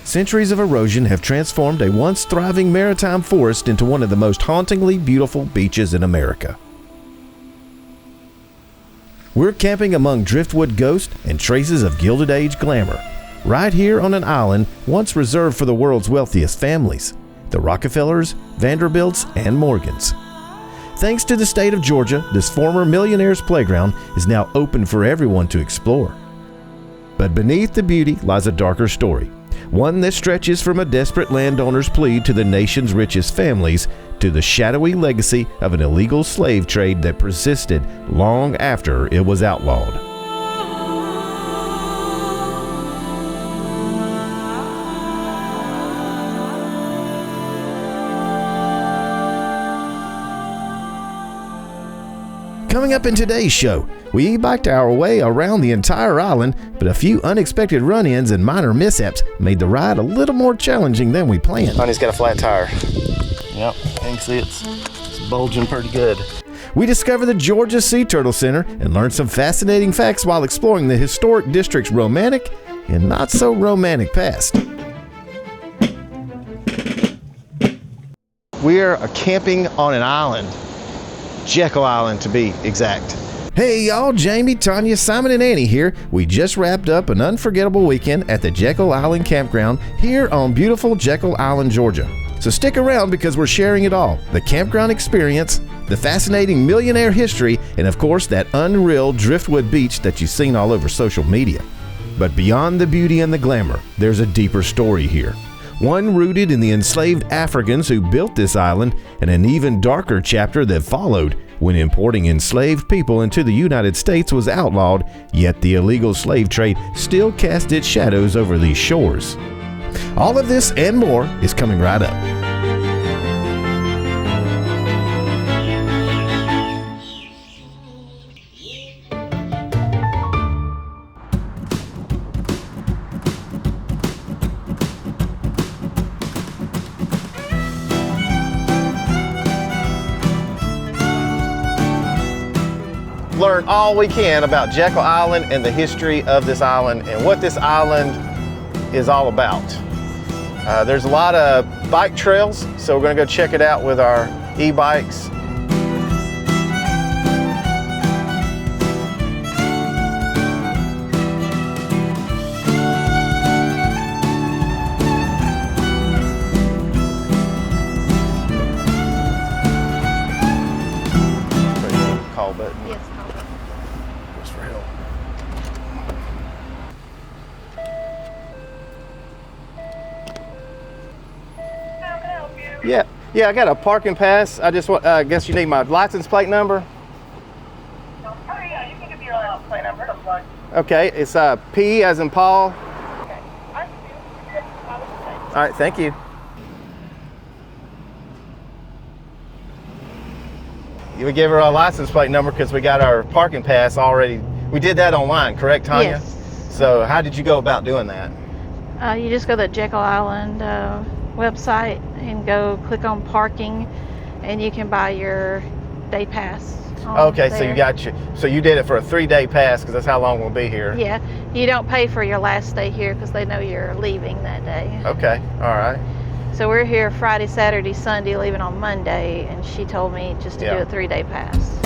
centuries of erosion have transformed a once thriving maritime forest into one of the most hauntingly beautiful beaches in America. We're camping among driftwood ghosts and traces of Gilded Age glamour, right here on an island once reserved for the world's wealthiest families, the Rockefellers, Vanderbilts, and Morgans. Thanks to the state of Georgia, this former Millionaires playground is now open for everyone to explore. But beneath the beauty lies a darker story, one that stretches from a desperate landowner's plea to the nation's richest families to the shadowy legacy of an illegal slave trade that persisted long after it was outlawed. Coming up in today's show, we e-biked our way around the entire island, but a few unexpected run-ins and minor mishaps made the ride a little more challenging than we planned. Honey's got a flat tire. Yep, you can see it's bulging pretty good. We discovered the Georgia Sea Turtle Center and learned some fascinating facts while exploring the historic district's romantic and not so romantic past. We are camping on an island. Jekyll Island, to be exact. Hey y'all, Jamie, Tanya, Simon, and Annie here. We just wrapped up an unforgettable weekend at the Jekyll Island Campground here on beautiful Jekyll Island, Georgia. So stick around because we're sharing it all. The campground experience, the fascinating Millionaire history, and of course that unreal Driftwood Beach that you've seen all over social media. But beyond the beauty and the glamour, there's a deeper story here. One rooted in the enslaved Africans who built this island, and an even darker chapter that followed when importing enslaved people into the United States was outlawed, yet the illegal slave trade still cast its shadows over these shores. All of this and more is coming right up. Learn all we can about Jekyll Island and the history of this island and what this island is all about. There's a lot of bike trails, so we're going to go check it out with our e-bikes. Call button. Yes, call button. Just for help. How can I help you? Yeah, I got a parking pass. I just want, guess you need my license plate number. Oh yeah, you can give me your license plate number. Okay, it's P as in Paul. Okay. I can do it. All right, thank you. We gave her our license plate number because we got our parking pass already. We did that online, correct, Tanya? Yes. So how did you go about doing that? You just go to the Jekyll Island website and go click on parking, and you can buy your day pass. Okay, so you did it for a 3-day pass because that's how long we'll be here. Yeah, you don't pay for your last day here because they know you're leaving that day. Okay, all right. So we're here Friday, Saturday, Sunday, leaving on Monday, and she told me just to do a 3-day pass.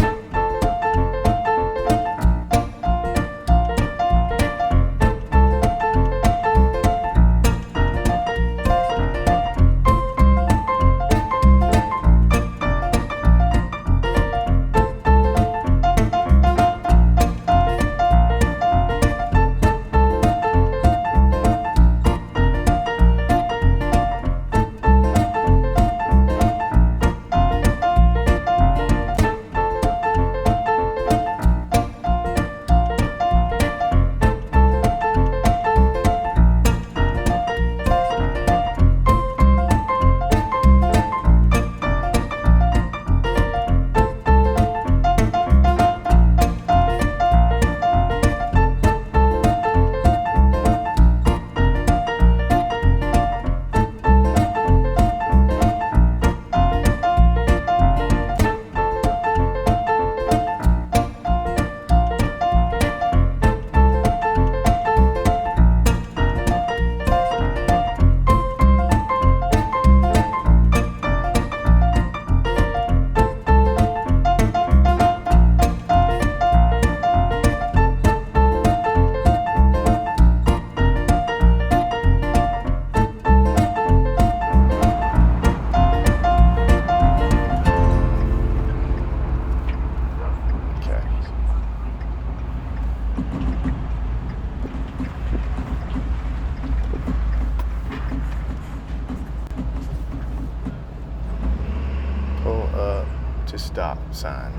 stop sign.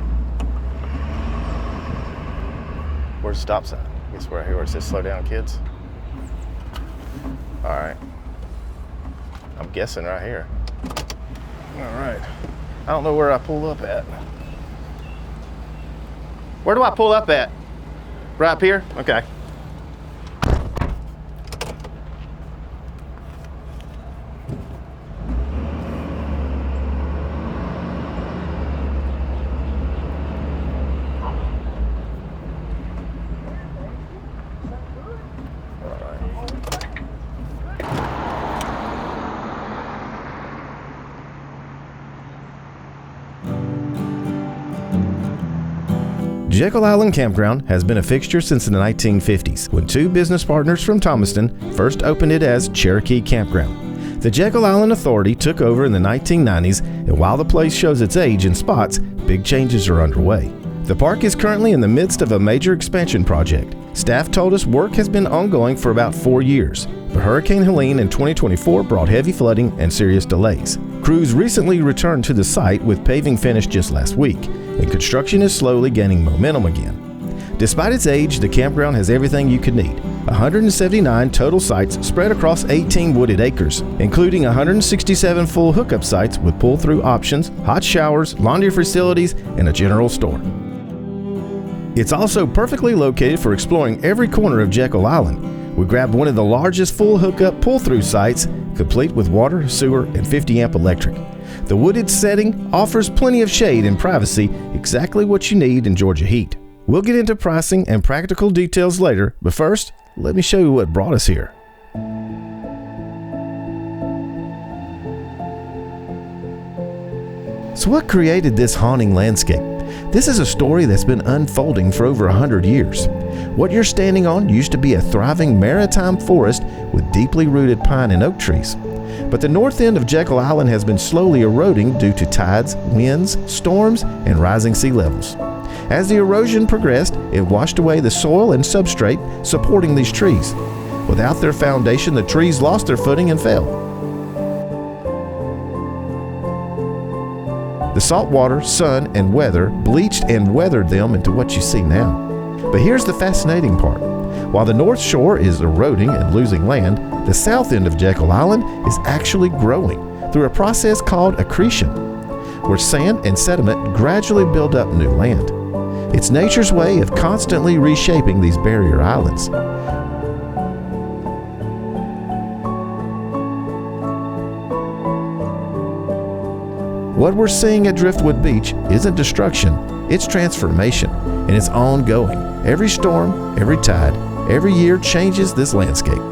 Where's the stop sign? I guess we're right here where it says slow down, kids. All right. I'm guessing right here. All right. I don't know where I pull up at. Where do I pull up at? Right up here? Okay. Jekyll Island Campground has been a fixture since the 1950s, when two business partners from Thomaston first opened it as Cherokee Campground. The Jekyll Island Authority took over in the 1990s, and while the place shows its age in spots, big changes are underway. The park is currently in the midst of a major expansion project. Staff told us work has been ongoing for about 4 years, but Hurricane Helene in 2024 brought heavy flooding and serious delays. Crews recently returned to the site with paving finished just last week, and construction is slowly gaining momentum again. Despite its age, the campground has everything you could need. 179 total sites spread across 18 wooded acres, including 167 full hookup sites with pull-through options, hot showers, laundry facilities, and a general store. It's also perfectly located for exploring every corner of Jekyll Island. We grabbed one of the largest full hookup pull-through sites, complete with water, sewer, and 50-amp electric. The wooded setting offers plenty of shade and privacy, exactly what you need in Georgia heat. We'll get into pricing and practical details later, but first, let me show you what brought us here. So what created this haunting landscape? This is a story that's been unfolding for over 100 years. What you're standing on used to be a thriving maritime forest with deeply rooted pine and oak trees. But the north end of Jekyll Island has been slowly eroding due to tides, winds, storms, and rising sea levels. As the erosion progressed, it washed away the soil and substrate supporting these trees. Without their foundation, the trees lost their footing and fell. The salt water, sun, and weather bleached and weathered them into what you see now. But here's the fascinating part. While the north shore is eroding and losing land, the south end of Jekyll Island is actually growing through a process called accretion, where sand and sediment gradually build up new land. It's nature's way of constantly reshaping these barrier islands. What we're seeing at Driftwood Beach isn't destruction, it's transformation, and it's ongoing. Every storm, every tide, every year changes this landscape.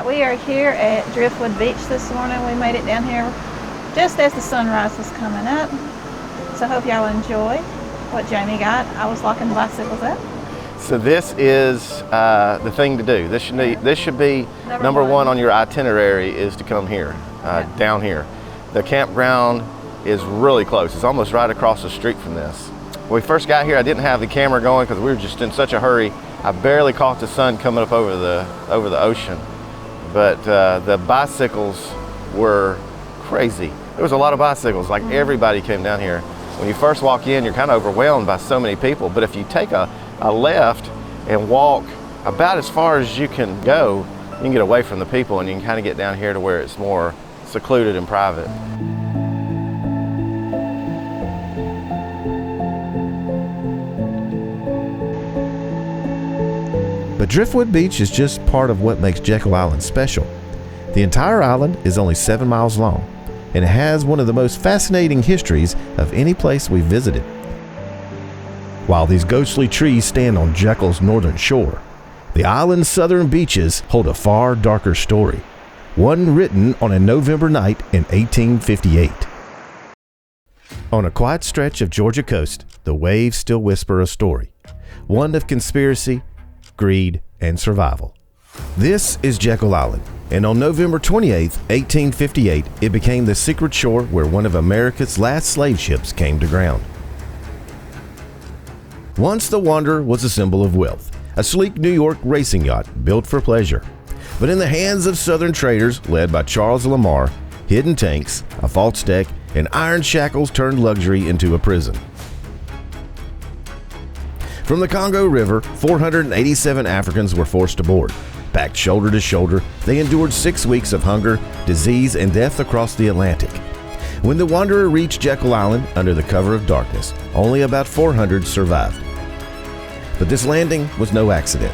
We are here at Driftwood Beach this morning. We made it down here just as the sunrise was coming up. So hope y'all enjoy what Jamie got. I was locking the bicycles up. So this is the thing to do. This should be number one on your itinerary, is to come here, down here. The campground is really close. It's almost right across the street from this. When we first got here, I didn't have the camera going because we were just in such a hurry. I barely caught the sun coming up over the ocean. But the bicycles were crazy. There was a lot of bicycles, like everybody came down here. When you first walk in, you're kind of overwhelmed by so many people, but if you take a left and walk about as far as you can go, you can get away from the people and you can kind of get down here to where it's more secluded and private. But Driftwood Beach is just part of what makes Jekyll Island special. The entire island is only 7 miles long, and it has one of the most fascinating histories of any place we've visited. While these ghostly trees stand on Jekyll's northern shore, the island's southern beaches hold a far darker story, one written on a November night in 1858. On a quiet stretch of Georgia coast, the waves still whisper a story, one of conspiracy, greed, and survival. This is Jekyll Island, and on November 28, 1858, it became the secret shore where one of America's last slave ships came to ground. Once the Wanderer was a symbol of wealth, a sleek New York racing yacht built for pleasure. But in the hands of Southern traders led by Charles Lamar, hidden tanks, a false deck, and iron shackles turned luxury into a prison. From the Congo River, 487 Africans were forced aboard. Packed shoulder to shoulder, they endured 6 weeks of hunger, disease, and death across the Atlantic. When the Wanderer reached Jekyll Island under the cover of darkness, only about 400 survived. But this landing was no accident.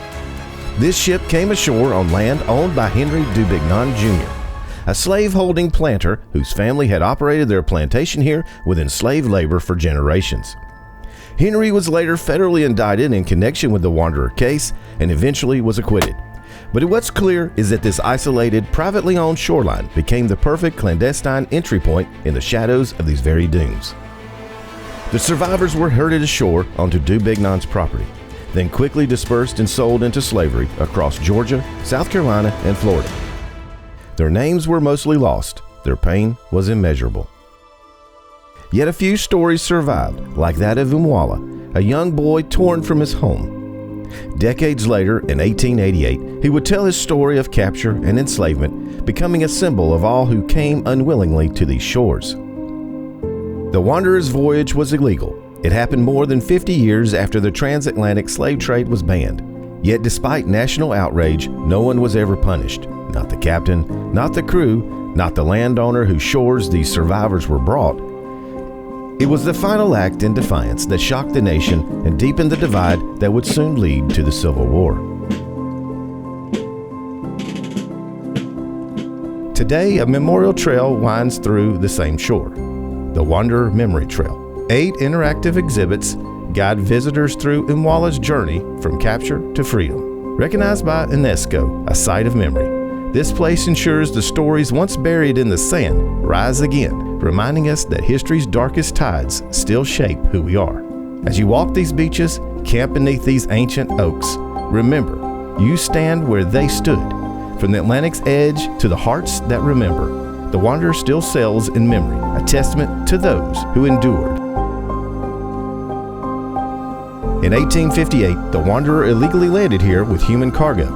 This ship came ashore on land owned by Henry Dubignon Jr., a slave-holding planter whose family had operated their plantation here with enslaved labor for generations. Henry was later federally indicted in connection with the Wanderer case and eventually was acquitted. But what's clear is that this isolated, privately owned shoreline became the perfect clandestine entry point in the shadows of these very dunes. The survivors were herded ashore onto Dubignon's property, then quickly dispersed and sold into slavery across Georgia, South Carolina, and Florida. Their names were mostly lost. Their pain was immeasurable. Yet a few stories survived, like that of Umwala, a young boy torn from his home. Decades later, in 1888, he would tell his story of capture and enslavement, becoming a symbol of all who came unwillingly to these shores. The Wanderer's voyage was illegal. It happened more than 50 years after the transatlantic slave trade was banned. Yet despite national outrage, no one was ever punished. Not the captain, not the crew, not the landowner whose shores these survivors were brought. It was the final act in defiance that shocked the nation and deepened the divide that would soon lead to the Civil War. Today, a memorial trail winds through the same shore, the Wanderer Memory Trail. 8 interactive exhibits guide visitors through Umwala's journey from capture to freedom. Recognized by UNESCO, a site of memory, this place ensures the stories once buried in the sand rise again, reminding us that history's darkest tides still shape who we are. As you walk these beaches, camp beneath these ancient oaks, remember, you stand where they stood. From the Atlantic's edge to the hearts that remember, the Wanderer still sails in memory, a testament to those who endured. In 1858, the Wanderer illegally landed here with human cargo.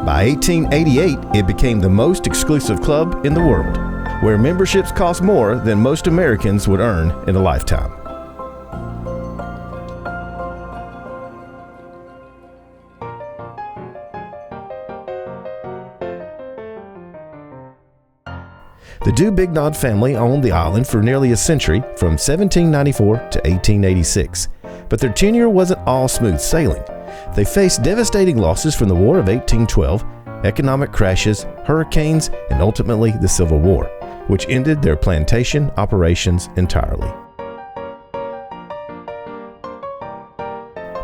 By 1888, it became the most exclusive club in the world, where memberships cost more than most Americans would earn in a lifetime. The Dubignon family owned the island for nearly a century, from 1794 to 1886, but their tenure wasn't all smooth sailing. They faced devastating losses from the War of 1812, economic crashes, hurricanes, and ultimately the Civil War, which ended their plantation operations entirely.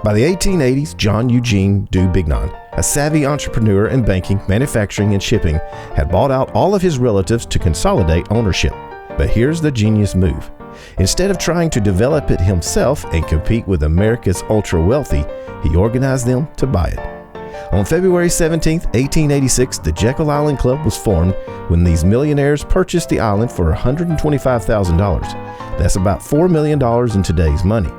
By the 1880s, John Eugene Dubignon, a savvy entrepreneur in banking, manufacturing, and shipping, had bought out all of his relatives to consolidate ownership. But here's the genius move. Instead of trying to develop it himself and compete with America's ultra-wealthy, he organized them to buy it. On February 17, 1886, the Jekyll Island Club was formed when these millionaires purchased the island for $125,000. That's about $4 million in today's money.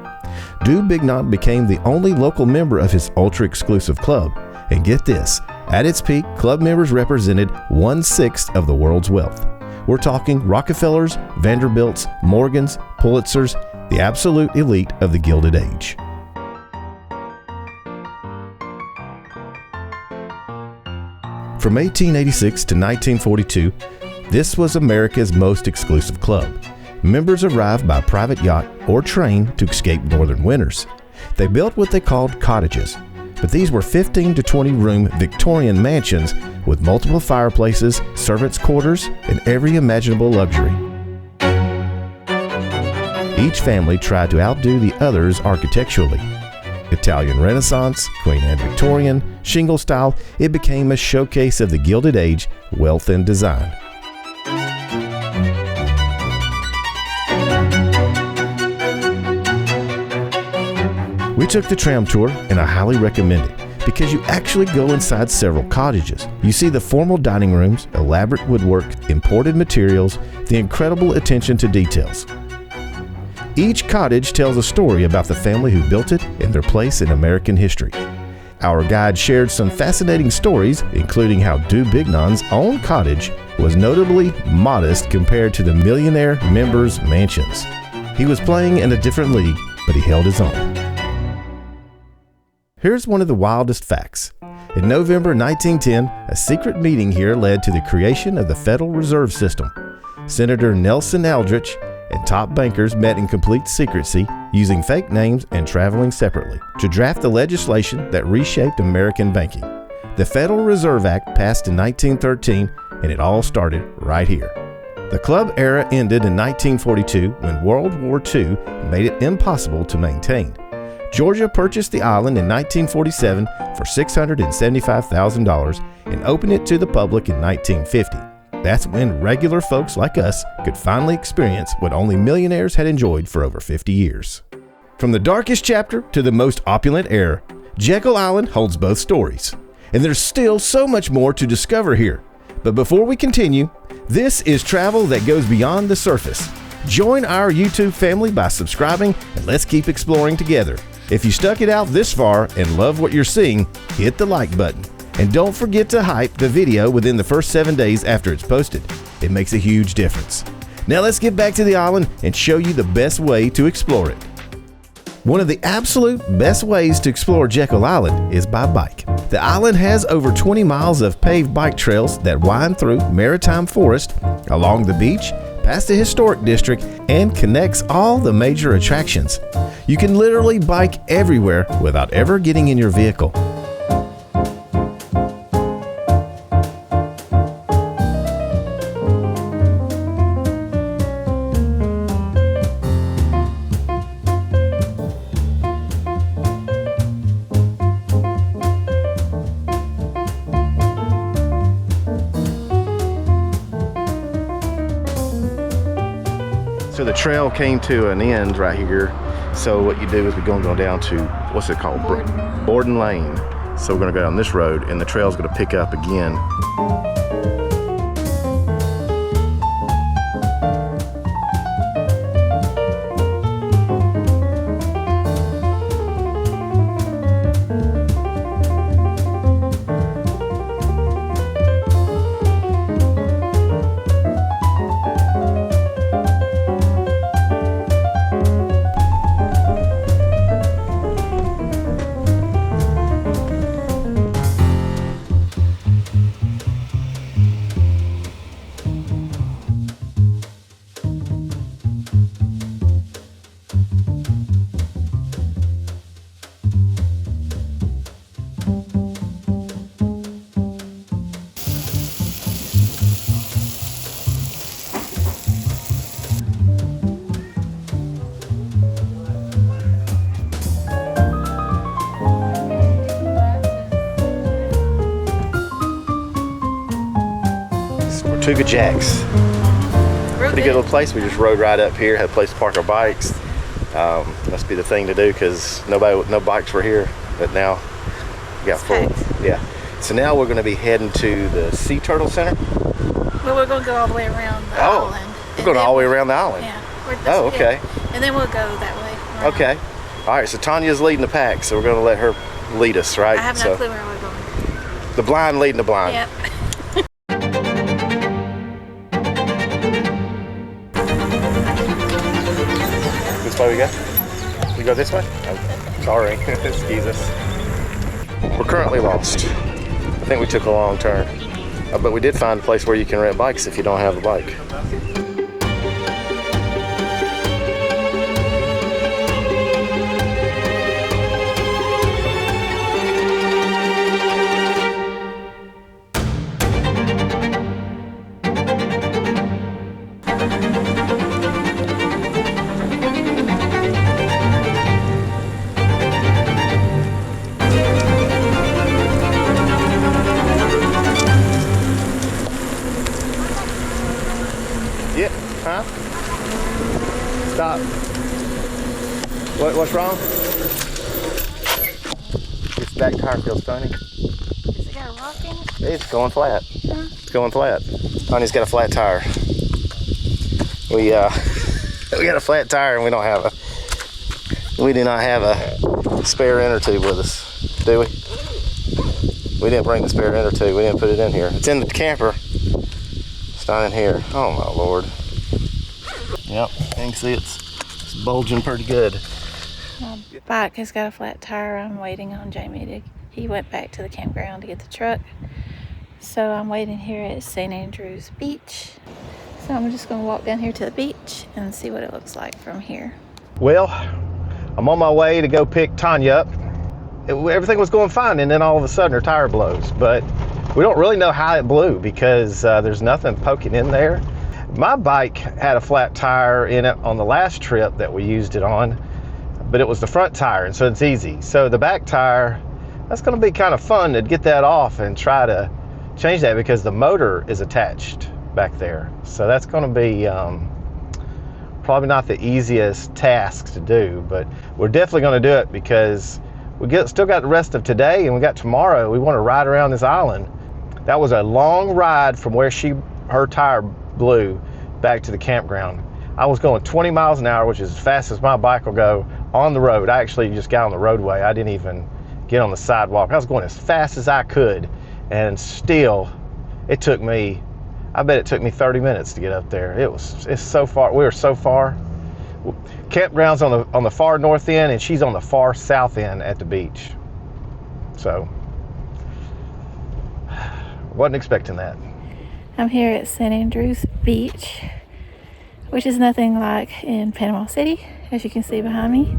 Dubignon became the only local member of his ultra-exclusive club. And get this, at its peak, club members represented 1/6 of the world's wealth. We're talking Rockefellers, Vanderbilts, Morgans, Pulitzers, the absolute elite of the Gilded Age. From 1886 to 1942, this was America's most exclusive club. Members arrived by private yacht or train to escape northern winters. They built what they called cottages, but these were 15 to 20 room Victorian mansions with multiple fireplaces, servants' quarters, and every imaginable luxury. Each family tried to outdo the others architecturally. Italian Renaissance, Queen Anne Victorian, shingle style, it became a showcase of the Gilded Age, wealth and design. We took the tram tour, and I highly recommend it because you actually go inside several cottages. You see the formal dining rooms, elaborate woodwork, imported materials, the incredible attention to details. Each cottage tells a story about the family who built it and their place in American history. Our guide shared some fascinating stories, including how Dubignon's own cottage was notably modest compared to the Millionaire members' mansions. He was playing in a different league, but he held his own. Here's one of the wildest facts. In November 1910, a secret meeting here led to the creation of the Federal Reserve System. Senator Nelson Aldrich and top bankers met in complete secrecy, using fake names and traveling separately, to draft the legislation that reshaped American banking. The Federal Reserve Act passed in 1913, and it all started right here. The club era ended in 1942 when World War II made it impossible to maintain. Georgia purchased the island in 1947 for $675,000 and opened it to the public in 1950. That's when regular folks like us could finally experience what only millionaires had enjoyed for over 50 years. From the darkest chapter to the most opulent era, Jekyll Island holds both stories. And there's still so much more to discover here. But before we continue, this is travel that goes beyond the surface. Join our YouTube family by subscribing, and let's keep exploring together. If you stuck it out this far and love what you're seeing, hit the like button. And don't forget to hype the video within the first 7 days after it's posted. It makes a huge difference. Now let's get back to the island and show you the best way to explore it. One of the absolute best ways to explore Jekyll Island is by bike. The island has over 20 miles of paved bike trails that wind through maritime forest, along the beach, past the historic district, and connects all the major attractions. You can literally bike everywhere without ever getting in your vehicle. So the trail came to an end right here. So what you do is we're going to go down to, what's it called? Borden Lane. So we're going to go down this road and the trail's going to pick up again. Tuga Jacks. Pretty good little place. We just rode right up here, had a place to park our bikes. Must be the thing to do because no bikes were here, but now we got full. Yeah. So now we're going to be heading to the Sea Turtle Center. Well, we're going to go all the way around the island. We're going all the way around the island. Yeah. Okay. And then we'll go that way. Around. Okay. All right. So Tanya's leading the pack, so we're going to let her lead us, right? I have no clue where we're going. The blind leading the blind. Yep. This way we go? We go this way? Oh, sorry. Excuse us. We're currently lost. I think we took a long turn. But we did find a place where you can rent bikes if you don't have a bike. Huh? Stop. What's wrong? This back tire feels funny. Has it got a rock in it? It's going flat. Huh? It's going flat. Tanya's got a flat tire. We We got a flat tire and we do not have a spare inner tube with us, do we? We didn't bring the spare inner tube. We didn't put it in here. It's in the camper. It's not in here. Oh my Lord. Yep, you can see it's bulging pretty good. My bike has got a flat tire. I'm waiting on Jamie he went back to the campground to get the truck. So I'm waiting here at St. Andrews Beach. So I'm just gonna walk down here to the beach and see what it looks like from here. Well, I'm on my way to go pick Tanya up. Everything was going fine, and then all of a sudden her tire blows. But we don't really know how it blew because there's nothing poking in there. My bike had a flat tire in it on the last trip that we used it on, but it was the front tire, and so it's easy. So the back tire, that's gonna be kind of fun to get that off and try to change that because the motor is attached back there. So that's gonna be probably not the easiest task to do, but we're definitely gonna do it because still got the rest of today and we got tomorrow. We wanna ride around this island. That was a long ride from where her tire blew back to the campground. I was going 20 miles an hour, which is as fast as my bike will go on the road. I actually just got on the roadway. I didn't even get on the sidewalk. I was going as fast as I could, and still it took me, I bet it took me 30 minutes to get up there. It's so far. We were so far. Campground's on the far north end, and she's on the far south end at the beach. So wasn't expecting that. I'm here at St. Andrews Beach, which is nothing like in Panama City, as you can see behind me.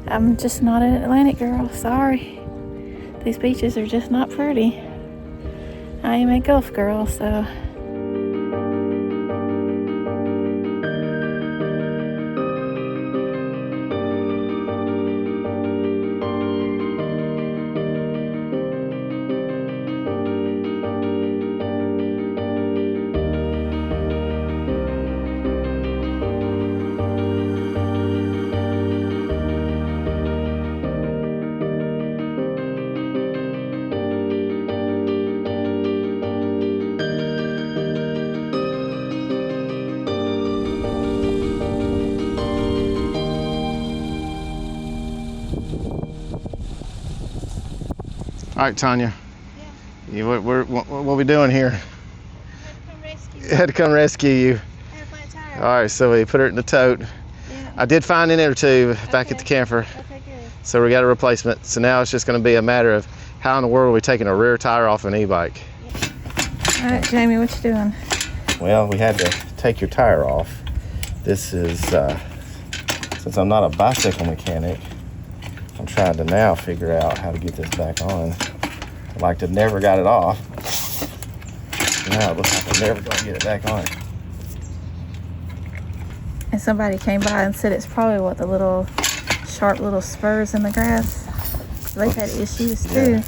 I'm just not an Atlantic girl, sorry. These beaches are just not pretty. I am a Gulf girl, so. All right, Tanya. Yeah. What are we doing here? I Had to come rescue you. I had a flat tire. All right, so we put her in the tote. Yeah. I did find an inner tube back at the Okay. camper, Okay, good. so we got a replacement. So now it's just going to be a matter of how in the world are we taking a rear tire off an e-bike? All right, Jamie, what you doing? Well, we had to take your tire off. This is, since I'm not a bicycle mechanic, I'm trying to now figure out how to get this back on. I'd like to never got it off. Now it looks like I'm never going to get it back on. And somebody came by and said it's probably what the little sharp little spurs in the grass. They've had issues too. Yeah.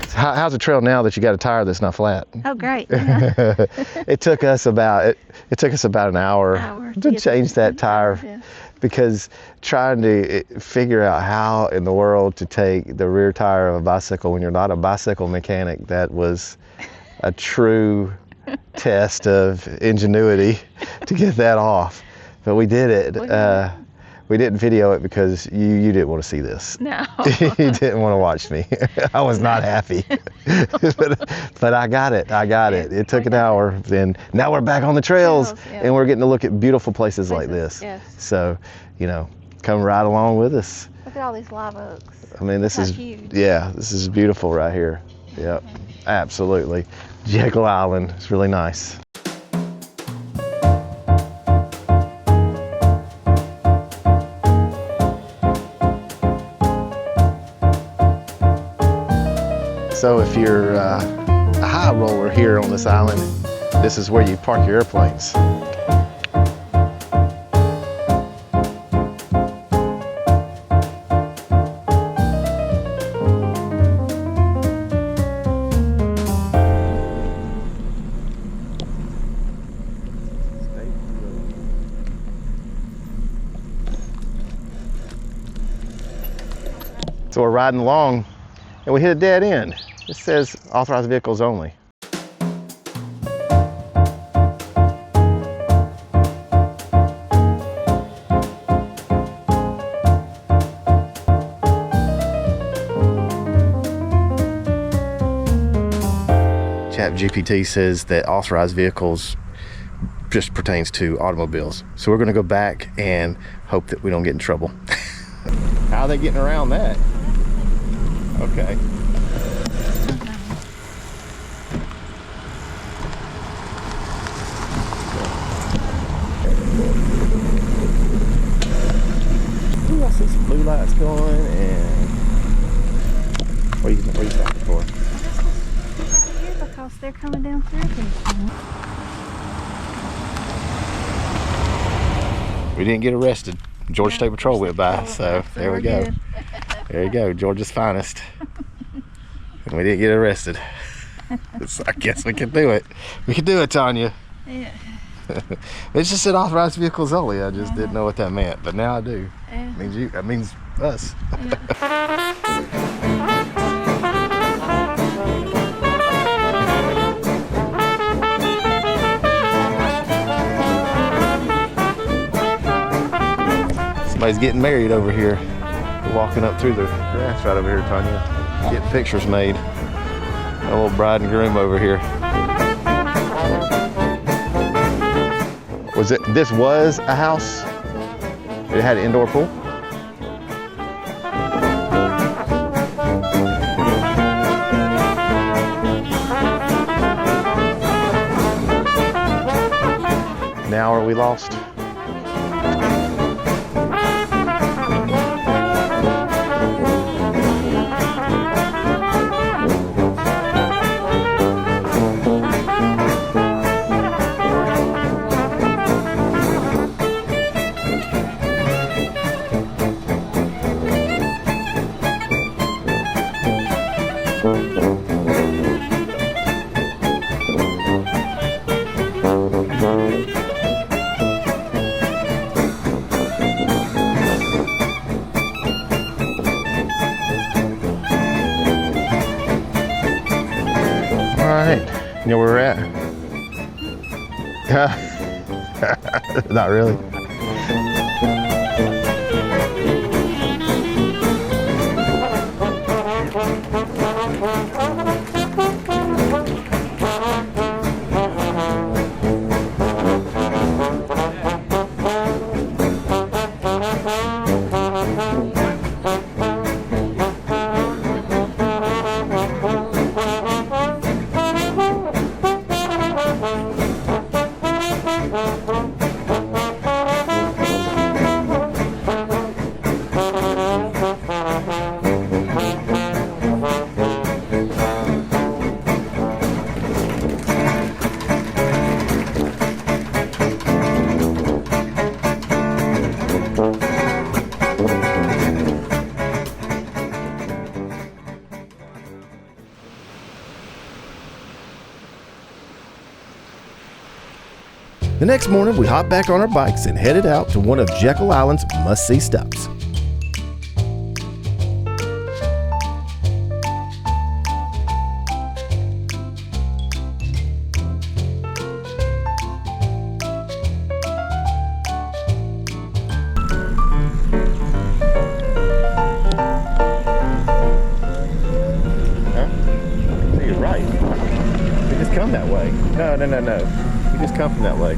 So how's the trail now that you got a tire that's not flat? Oh, great. It took us about an hour to get change that tire. Yeah. Because trying to figure out how in the world to take the rear tire of a bicycle when you're not a bicycle mechanic, that was a true test of ingenuity to get that off. But we did it. We didn't video it because you didn't want to see this. No. You didn't want to watch me. I was not happy. but I got it. It took an hour. And now we're back on the trails, Yeah. and we're getting to look at beautiful places like this. Yes. So, come right along with us. Look at all these live oaks. I mean, this How is, huge. yeah, this is beautiful right here. Yep, absolutely. Jekyll Island, it's really nice. So if you're a high roller here on this island, this is where you park your airplanes. So we're riding along and we hit a dead end. It says authorized vehicles only. GPT says that authorized vehicles just pertains to automobiles. So we're going to go back and hope that we don't get in trouble. How are they getting around that? Okay. Ooh, I see some blue lights going, and what are you stopping for? Here because they're coming down through here. We didn't get arrested. Georgia State Patrol went by, so there we go. Good. There you go, Georgia's finest. And we didn't get arrested. So I guess we can do it. We can do it, Tanya. Yeah. It just said authorized vehicles only. I just didn't know what that meant, but now I do. Yeah. It means you. That means us. Somebody's getting married over here. We're walking up through the grass right over here, Tanya. Getting pictures made. A little bride and groom over here. This was a house? It had an indoor pool? Now are we lost? You know where we're at? Not really. The next morning, we hopped back on our bikes and headed out to one of Jekyll Island's must-see stops. You're right. You just come that way. No. You just come from that way.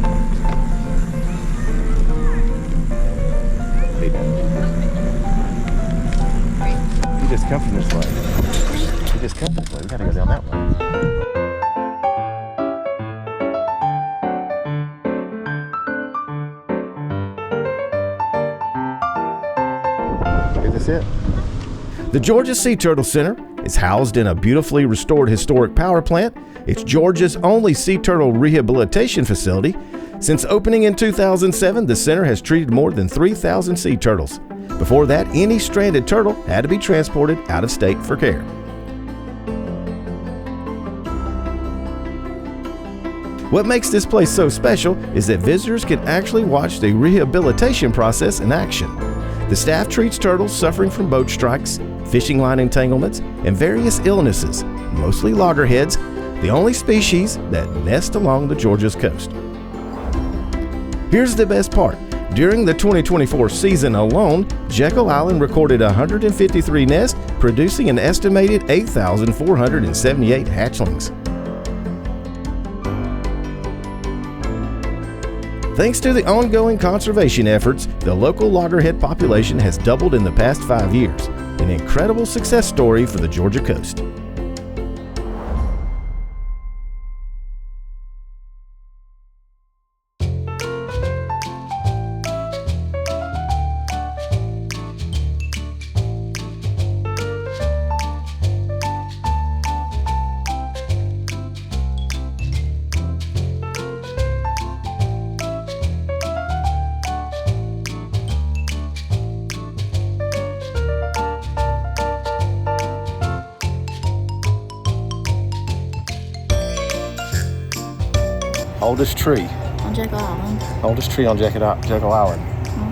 You just come from this way. You just come this way. We gotta go down that way. Is this it? The Georgia Sea Turtle Center is housed in a beautifully restored historic power plant. It's Georgia's only sea turtle rehabilitation facility. Since opening in 2007, the center has treated more than 3,000 sea turtles. Before that, any stranded turtle had to be transported out of state for care. What makes this place so special is that visitors can actually watch the rehabilitation process in action. The staff treats turtles suffering from boat strikes, fishing line entanglements, and various illnesses, mostly loggerheads, the only species that nest along the Georgia's coast. Here's the best part. During the 2024 season alone, Jekyll Island recorded 153 nests, producing an estimated 8,478 hatchlings. Thanks to the ongoing conservation efforts, the local loggerhead population has doubled in the past 5 years. An incredible success story for the Georgia coast. Oldest tree. On Jekyll Island. Oldest tree on Jekyll Island.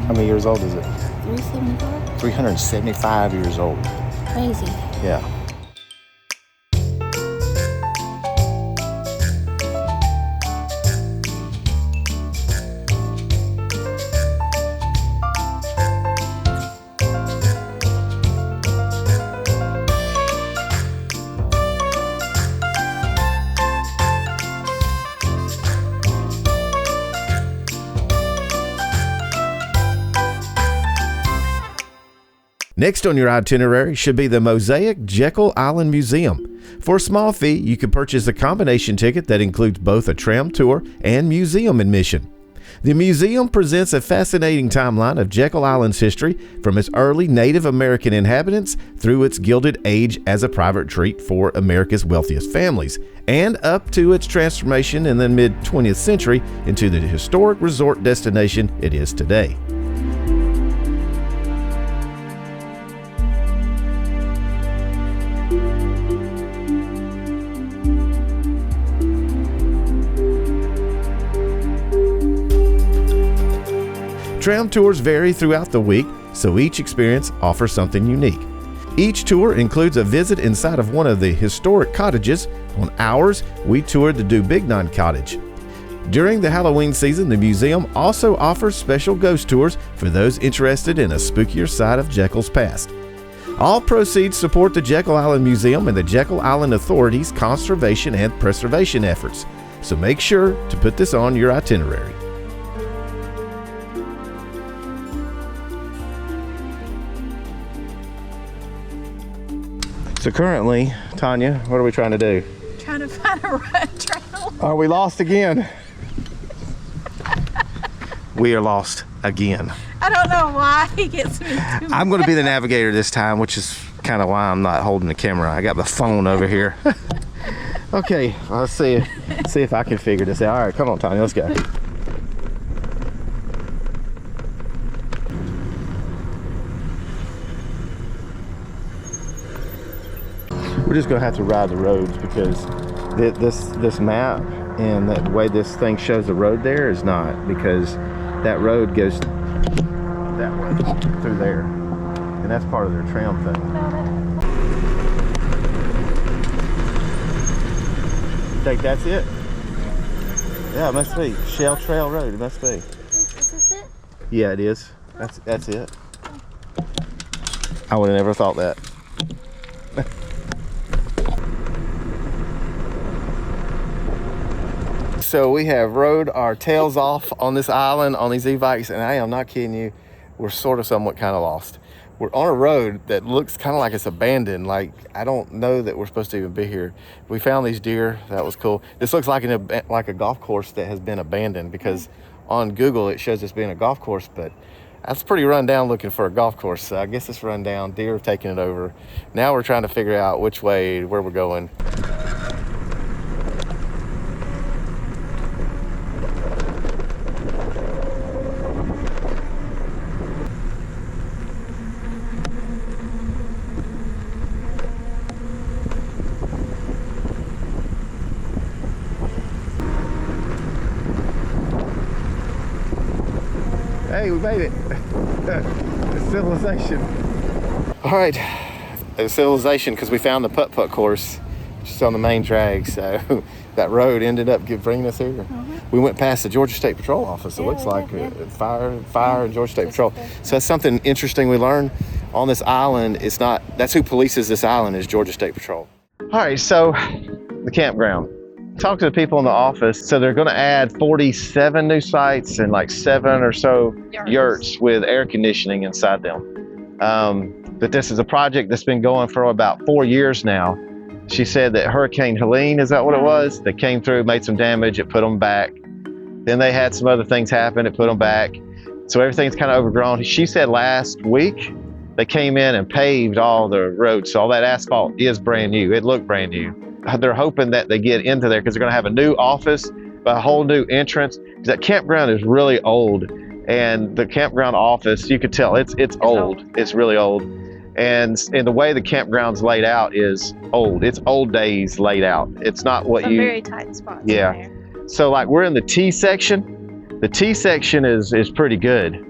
How many years old is it? 375. 375 years old. Crazy. Yeah. Next on your itinerary should be the Mosaic Jekyll Island Museum. For a small fee, you can purchase a combination ticket that includes both a tram tour and museum admission. The museum presents a fascinating timeline of Jekyll Island's history, from its early Native American inhabitants through its Gilded Age as a private treat for America's wealthiest families, and up to its transformation in the mid-20th century into the historic resort destination it is today. Tram tours vary throughout the week, so each experience offers something unique. Each tour includes a visit inside of one of the historic cottages. On ours, we toured the Dubignon Cottage. During the Halloween season, the museum also offers special ghost tours for those interested in a spookier side of Jekyll's past. All proceeds support the Jekyll Island Museum and the Jekyll Island Authority's conservation and preservation efforts, so make sure to put this on your itinerary. So currently, Tanya, what are we trying to do? Trying to find a right trail. Are we lost again? We are lost again. I don't know why he gets me. I'm going to be the navigator this time, which is kind of why I'm not holding the camera. I got the phone over here. Okay, let's see if I can figure this out. All right, come on, Tanya, let's go. We're just gonna have to ride the roads because this map and the way this thing shows the road there is not, because that road goes that way through there, and that's part of their tram thing. Think that's it? Yeah, it must be Shell Trail Road. It must be. Is this it? Yeah, it is. That's it. I would have never thought that. So we have rode our tails off on this island on these e-bikes, and I am not kidding you, we're somewhat kind of lost. We're on a road that looks kind of like it's abandoned. Like, I don't know that we're supposed to even be here. We found these deer. That was cool. This looks like a golf course that has been abandoned, because on Google it shows this being a golf course, but that's pretty run down looking for a golf course. So I guess it's run down. Deer have taken it over. Now we're trying to figure out where we're going. Hey, we made it. It's civilization. All right, it's civilization because we found the putt-putt course just on the main drag. So that road ended up bringing us here. We went past the Georgia State Patrol office. It looks like fire and Georgia State Patrol. So that's something interesting we learned on this island. That's who polices this island, is Georgia State Patrol. All right, so the campground. Talked to the people in the office, so they're going to add 47 new sites and like 7 or so yurts with air conditioning inside them. But this is a project that's been going for about 4 years now. She said that Hurricane Helene, is that what it was? That came through, made some damage, it put them back. Then they had some other things happen, it put them back. So everything's kind of overgrown. She said last week they came in and paved all the roads. So all that asphalt is brand new. It looked brand new. They're hoping that they get into there because they're going to have a new office, a whole new entrance. That campground is really old, and the campground office, you could tell it's old. It's really old, and the way the campground's laid out is old. It's old days laid out. It's not what Some very tight spots. Yeah. In there. So like we're in the T section. The T section is pretty good.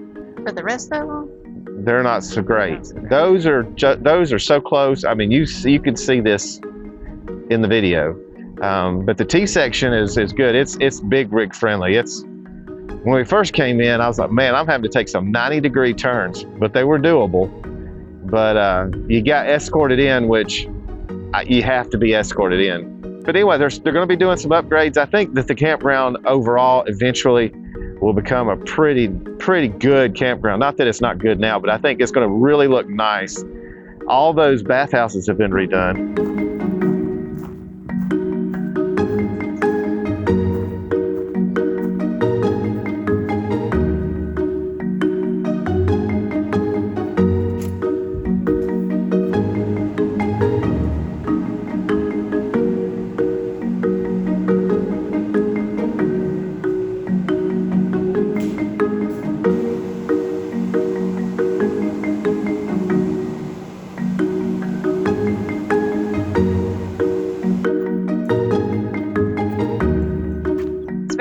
For the rest of them, they're not so great. Those are so close. I mean, you can see this in the video, but the T section is good. It's big rig friendly. When we first came in, I was like, man, I'm having to take some 90-degree turns, but they were doable. But you got escorted in, which you have to be escorted in. But anyway, they're going to be doing some upgrades. I think that the campground overall eventually will become a pretty good campground. Not that it's not good now, but I think it's going to really look nice. All those bathhouses have been redone.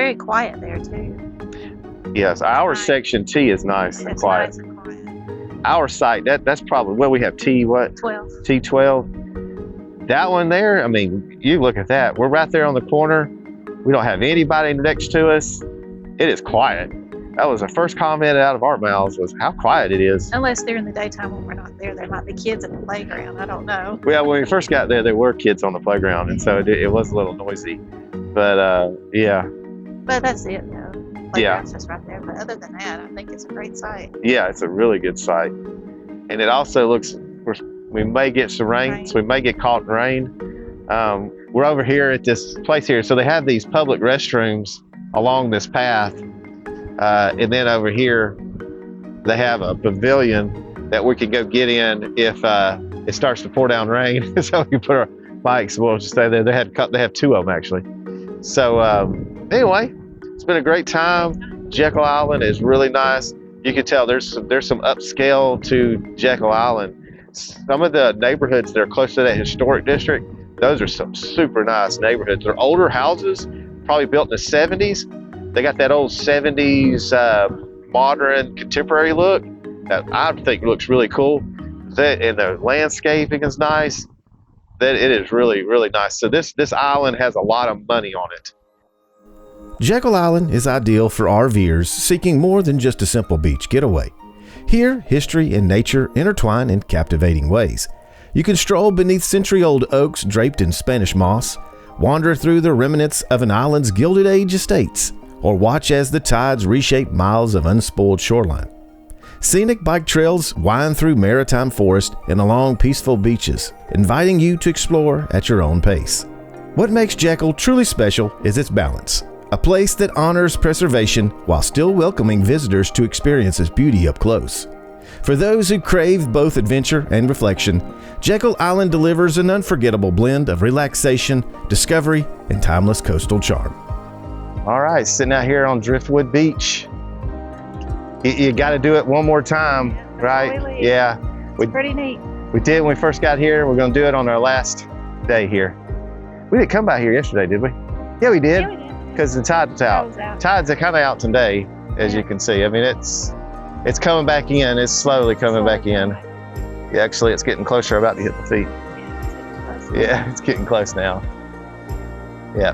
very quiet there too. Yes, our section T is nice and quiet. Nice and quiet. Our site, that's probably, well, we have T what? 12. T12. That one there, I mean, you look at that. We're right there on the corner. We don't have anybody next to us. It is quiet. That was the first comment out of our mouths, was how quiet it is. Unless during the daytime when we're not there, there might be kids in the playground. I don't know. Well, when we first got there, there were kids on the playground, and so it was a little noisy. But yeah. But that's it, though. Yeah. Playground's just right there. But other than that, I think it's a great site. Yeah, it's a really good site. And it also looks, we may get some rain, so we may get caught in rain. We're over here at this place here. So they have these public restrooms along this path. And then over here, they have a pavilion that we can go get in if it starts to pour down rain. So we can put our bikes, we'll just stay there. They have two of them actually. So anyway, it's been a great time. Jekyll Island is really nice. You can tell there's some upscale to Jekyll Island. Some of the neighborhoods that are close to that historic district, those are some super nice neighborhoods. They're older houses, probably built in the 70s. They got that old 70s modern contemporary look that I think looks really cool. And the landscaping is nice. That it is really, really nice. So this island has a lot of money on it. Jekyll Island is ideal for RVers seeking more than just a simple beach getaway. Here, history and nature intertwine in captivating ways. You can stroll beneath century-old oaks draped in Spanish moss, wander through the remnants of an island's Gilded Age estates, or watch as the tides reshape miles of unspoiled shoreline. Scenic bike trails wind through maritime forest and along peaceful beaches, inviting you to explore at your own pace. What makes Jekyll truly special is its balance. A place that honors preservation while still welcoming visitors to experience its beauty up close. For those who crave both adventure and reflection, Jekyll Island delivers an unforgettable blend of relaxation, discovery, and timeless coastal charm. All right, sitting out here on Driftwood Beach. You got to do it one more time, right? Yeah. It's pretty neat. We did when we first got here. We're going to do it on our last day here. We didn't come by here yesterday, did we? Yeah, we did. Yeah, we did. Because the tide's out. Tides are kind of out today, as you can see. I mean, it's coming back in. It's slowly coming back in. Yeah, actually, it's getting closer. About to hit the feet. Yeah, it's getting close now. Yeah.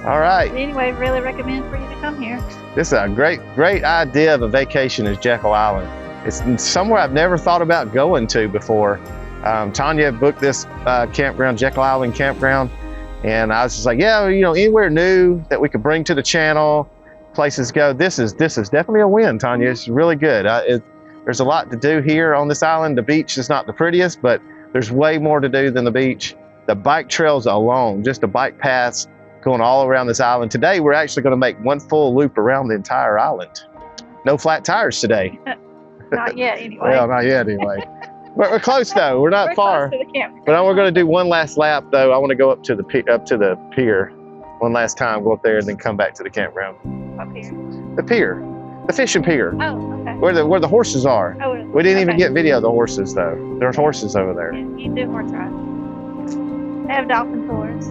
All right. Anyway, really recommend for you to come here. This is a great idea of a vacation is Jekyll Island. It's somewhere I've never thought about going to before. Tanya booked this campground, Jekyll Island Campground, And I was just like, yeah, you know, anywhere new that we could bring to the channel, places go. This is definitely a win, Tanya. It's really good. There's a lot to do here on this island. The beach is not the prettiest, but there's way more to do than the beach. The bike trails alone, just the bike paths going all around this island. Today, we're actually going to make one full loop around the entire island. No flat tires today. Not yet, anyway. Well, not yet, anyway. But we're close though. We're not far. Close to the camp. But we're going to do one last lap though. I want to go up to the pier one last time. Go up there and then come back to the campground. Up here. The pier, the fishing pier, Oh, okay. where the horses are. Oh, We didn't even okay. get video of the horses though. There's horses over there. Yeah, you do horse ride. They have dolphin tours.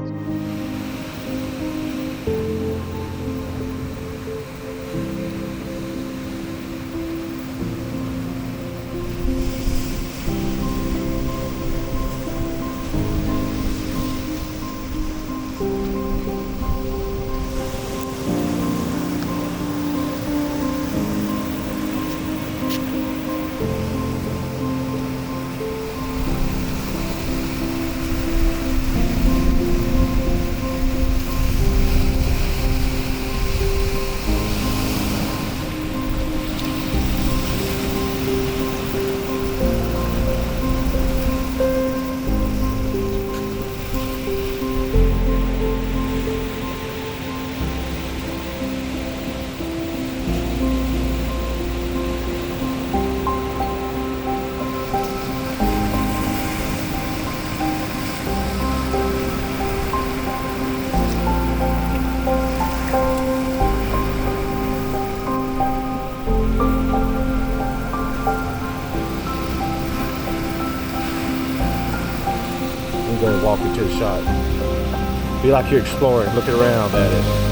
I'm going to walk into the shot. Be like you're exploring, looking around at it.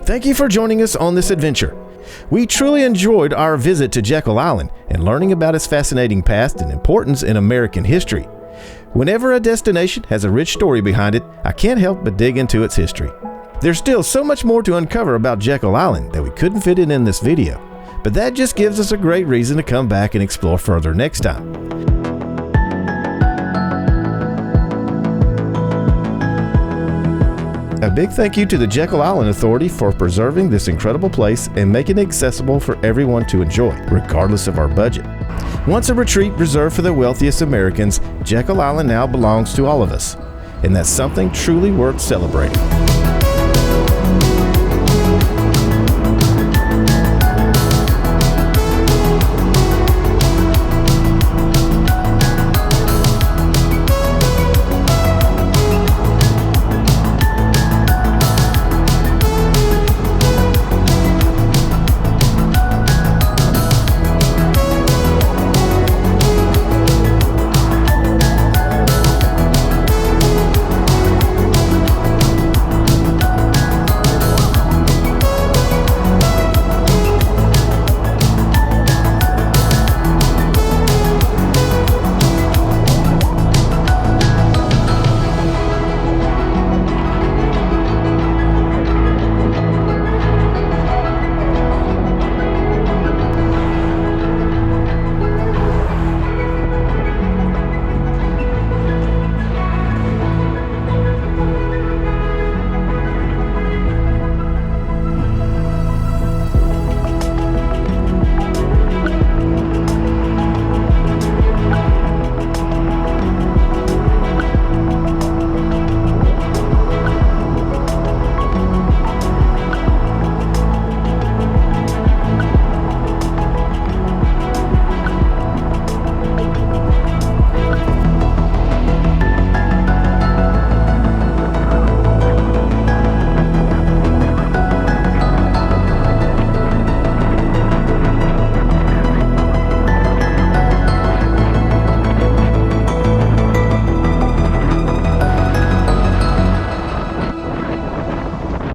Thank you for joining us on this adventure. We truly enjoyed our visit to Jekyll Island and learning about its fascinating past and importance in American history. Whenever a destination has a rich story behind it, I can't help but dig into its history. There's still so much more to uncover about Jekyll Island that we couldn't fit it in this video, but that just gives us a great reason to come back and explore further next time. A big thank you to the Jekyll Island Authority for preserving this incredible place and making it accessible for everyone to enjoy, regardless of our budget. Once a retreat reserved for the wealthiest Americans, Jekyll Island now belongs to all of us, and that's something truly worth celebrating.